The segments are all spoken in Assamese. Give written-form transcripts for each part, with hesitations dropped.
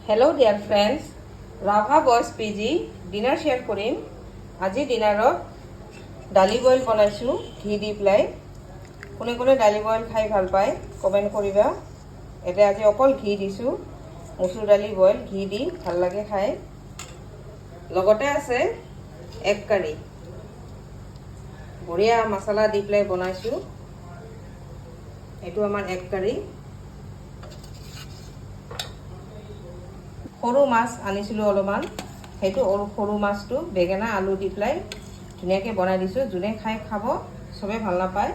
Hello dear friends, Rava Boys PG dinner share কৰিম। আজি ডিনাৰত দালি বইল বনাইছো ঘি দি পেলাই। কোনে কোনে দালি বইল খাই ভাল পায় কমেন্ট কৰিবা। এতে আজি অকল ঘি দিছো, মসুৰ দালি বইল ঘি দি ভাল লাগে খাই। লগতে আছে এক কাৰী, বঢ়িয়া মছলা দি পেলাই বনাইছো। এটো আমাৰ এক কাৰী। সৰু মাছ আনিছিলো অলপমান, সেইটো সৰু মাছটো বেগেনা আলু দি পেলাই ধুনীয়াকৈ বনাই দিছো। যোনে খাই খাব, সবে ভাল নাপায়,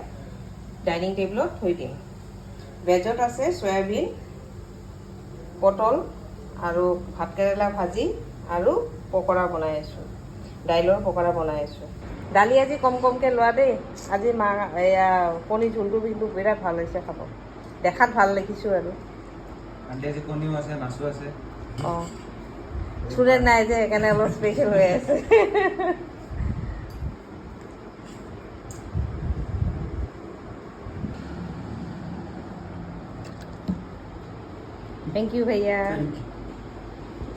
ডাইনিং টেবুলত থৈ দিম। ভেজত আছে সয়াবিন, পটল আৰু ভাতকেৰেলা ভাজি আৰু পকৰা বনাই আছো, দাইলৰ পকৰা বনাই আছো। দালি আজি কম কমকৈ লোৱা দেই। আজি এয়া কণী ঝোলটো কিন্তু বিৰাট ভাল হৈছে খাব, দেখাত ভাল দেখিছো আৰু। আজি কণীও আছে, মাছো আছে। ষ্টুডেণ্ট নাই যে সেইকাৰণে অলপ স্পেচিয়েল হৈ আছে। থ্যাংক ইউ ভাইয়া।